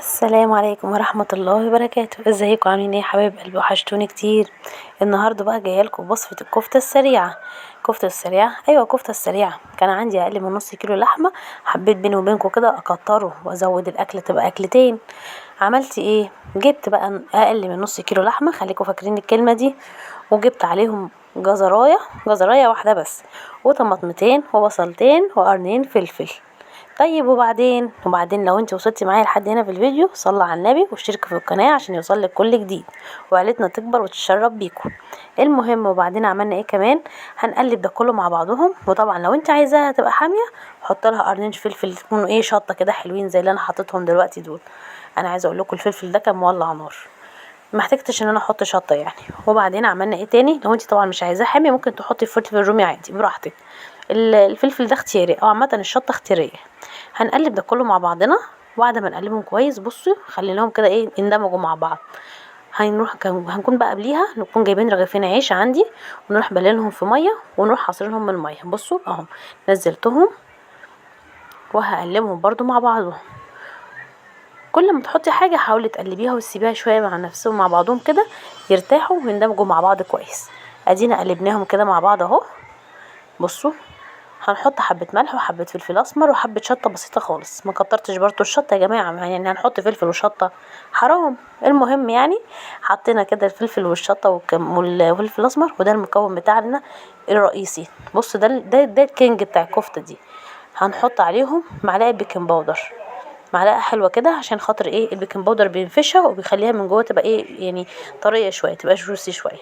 السلام عليكم ورحمة الله وبركاته. ازيكم عاملين ايه يا حبايب قلبي؟ وحشتوني كتير. النهارده بقى جايه لكم وصفه الكفته السريعه. الكفته السريعه، ايوه الكفته السريعه. كان عندي اقل من نص كيلو لحمه، حبيت بيني وبينكم كده اكتره وازود الاكل تبقى اكلتين. عملت ايه؟ جبت بقى اقل من نص كيلو لحمه، خليكم فاكرين الكلمه دي، وجبت عليهم جزرايه واحده بس، وطماطمتين وبصلتين وقرنين فلفل. طيب وبعدين لو انت وصلتي معايا لحد هنا في الفيديو، صلي على النبي واشتركي في القناه عشان يوصلك كل جديد وعيلتنا تكبر وتتشرف بيكم. المهم وبعدين عملنا ايه كمان؟ هنقلب ده كله مع بعضهم. وطبعا لو انت عايزاها تبقى حاميه، حط لها قرنين فلفل يكونوا ايه شطه كده حلوين زي اللي انا حطيتهم دلوقتي دول. انا عايزه اقول لكم الفلفل ده كان مولع نار، ما احتجتش ان انا احط شطه يعني. وبعدين عملنا ايه تاني؟ لو انت طبعا مش عايزاه حامي ممكن تحطي فلفل رومي عادي براحتك. الفلفل ده اختياري، او عامه الشطه اختياريه. هنقلب ده كله مع بعضنا. وبعد ما نقلبهم كويس، بصوا خليناهم كده ايه يندمجوا مع بعض. هنكون بقى قبليها نكون جايبين رغيفين عيش عندي، ونروح بلينهم في ميه ونروح حاصرينهم من الميه. بصوا اهم نزلتهم، وهقلبهم برضو مع بعضهم. كل ما تحطي حاجه حاولي تقلبيها وتسيبيها شويه مع نفسهم مع بعضهم كده يرتاحوا ويندمجوا مع بعض كويس. ادينا قلبناهم كده مع بعض اهو. بصوا هنحط حبة ملح وحبة فلفل اسمر وحبة شطة بسيطة خالص، ما كترتش برضو الشطة يا جماعة، يعني هنحط فلفل وشطة حرام. المهم يعني حطينا كده الفلفل والشطة والفلفل الاسمر، وده المكون بتاعنا الرئيسي. بص ده الكينج بتاع الكفتة دي. هنحط عليهم معلقة بيكنج باودر، معلقة حلوة كده، عشان خاطر ايه؟ البيكنج باودر بينفشها وبيخليها من جوه تبقى ايه يعني طرية شوية، تبقى جوسي شوية.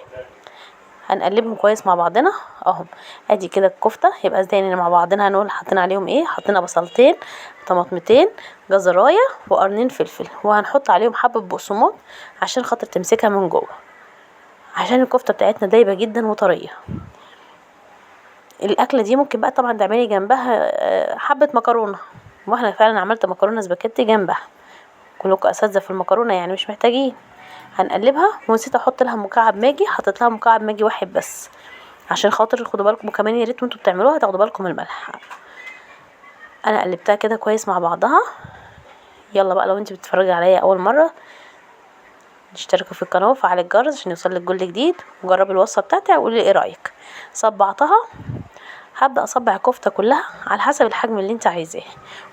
هنقلبهم كويس مع بعضنا اهم. ادي كده الكفته. يبقى تاني مع بعضنا هنقول حطينا عليهم ايه؟ حطينا بصلتين، طماطمتين، جزرايه، وقرنين فلفل، وهنحط عليهم حبه بقسماط عشان خاطر تمسكها من جوه، عشان الكفته بتاعتنا دايبه جدا وطريه. الاكله دي ممكن بقى طبعا تعملي جنبها حبه مكرونه، واحنا فعلا عملت مكرونه سباكيتي جنبها. كلكم اساتذه في المكرونه يعني مش محتاجين. هنقلبها، ونسيت احط لها مكعب ماجي، حطيت لها مكعب ماجي واحد بس عشان خاطر خدوا بالكم. وكمان يا ريت وانتوا بتعملوها تاخدوا بالكم من الملح. انا قلبتها كده كويس مع بعضها. يلا بقى لو انت بتتفرجي عليا اول مره، اشتركوا في القناه وفعلي الجرس عشان يوصلك كل جديد، وجربي الوصفه بتاعتي وقولي ايه رايك. صبعتها. هبدا اصبع الكفته كلها على حسب الحجم اللي انت عايزاه.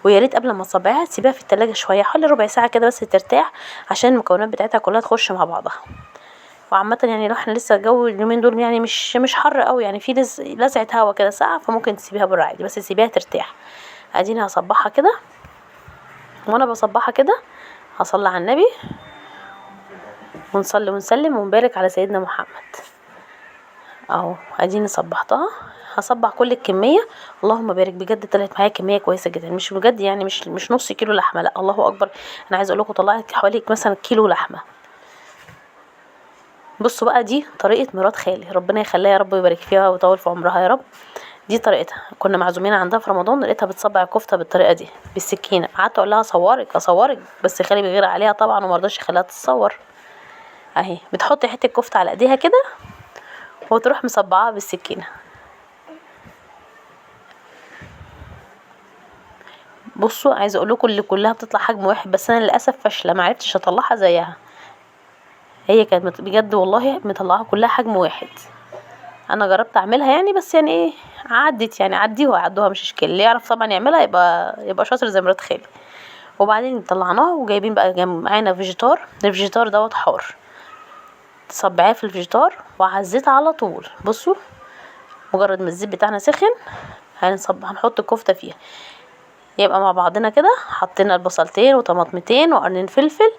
ويا ريت قبل ما تصبعيها تسيبيها في التلاجة شويه، حوالي ربع ساعه كده بس ترتاح، عشان المكونات بتاعتها كلها تخش مع بعضها. وعامه يعني لو احنا لسه الجو اليومين دول يعني مش حر قوي، يعني في لسعه هوا كده ساقعه، فممكن تسيبيها بره عادي، بس تسيبيها ترتاح. اديني هصبعها كده. وانا بصبعها كده هصلي على النبي، ونصلي ونسلم ونبارك على سيدنا محمد. اهو اديني صبحتها. هصبع كل الكميه. اللهم بارك، بجد طلعت معايا كميه كويسه جدا، مش بجد يعني مش نص كيلو لحمه، لا الله اكبر. انا عايزه اقول لكم طلعت حوالي مثلا كيلو لحمه. بصوا بقى دي طريقه مرات خالي، ربنا يخليها يا رب ويبارك فيها ويطول في عمرها يا رب. دي طريقتها، كنا معزومين عندها في رمضان، لقيتها بتصبع الكفته بالطريقه دي بالسكينه. قعدت اقول لها اصورك، بس خالي بيغير عليها طبعا وما رضاش يخليها تتصور. اهي بتحط حته كفته على ايديها كده وتروح مصبعاها بالسكينه. بصوا عايزه اقول لكم اللي كلها بتطلع حجم واحد، بس انا للاسف فاشله ما عرفتش اطلعها زيها. هي كانت بجد والله مطلعها كلها حجم واحد. انا جربت اعملها يعني، بس يعني ايه، عدت يعني، عدوها مش اشكال. اللي يعرف طبعا يعملها يبقى شاطر زي مرات خالي. وبعدين طلعناها وجايبين بقى جنب معانا فيجيتار. الفيجيتار دوت حار، تصبعيه في الفيجيتار وعلى الزيت على طول. بصوا مجرد ما الزيت بتاعنا سخن هنحط الكفته فيها. يبقى مع بعضنا كده حطينا البصلتين وطماطمتين وقرنين فلفل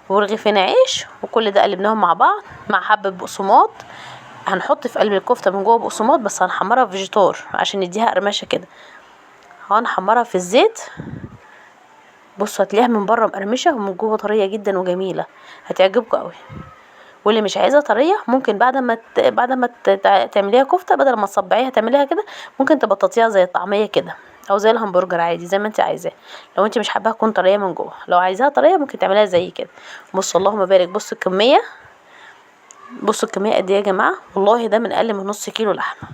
ورغيفين عيش، وكل ده قلبناهم مع بعض مع حبة بقسماط. هنحط في قلب الكفتة من جوه بقسماط، بس هنحمرها في فيجيتار عشان نديها قرمشة كده. هنحمرها في الزيت. بصوا هتلاقيها من بره مقرمشة ومن جوه طرية جدا وجميلة، هتعجبكم قوي. واللي مش عايزة طرية ممكن بعد ما تعمليها كفتة، بدل ما تصبعيها تعمليها كده، ممكن تبططيها زي الطعمية كده، او زي الهمبرجر عادي زي ما انت عايزاه. لو انت مش حاباها تكون طريه من جوه، لو عايزاها طريه ممكن تعمليها زي كده. بصوا اللهم بارك، بصوا الكميه، بصوا الكميه قد ايه يا جماعه، والله ده من اقل من نص كيلو لحمه.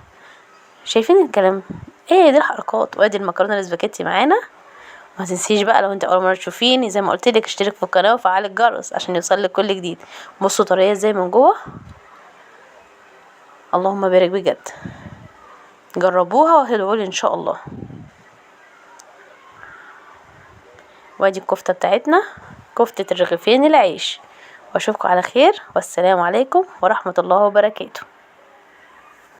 شايفين الكلام؟ ايه دي الحركات. وادي المكرونه الاسباجيتي معانا، ما تنسيش بقى لو انت اول مره تشوفيني زي ما قلت لك اشترك في القناه وفعل الجرس عشان يوصلك كل جديد. بصوا طريه ازاي من جوه، اللهم بارك بجد. جربوها وهتدعولي ان شاء الله. وادي الكفته بتاعتنا، كفته الرغيفين العيش. واشوفكم على خير، والسلام عليكم ورحمه الله وبركاته.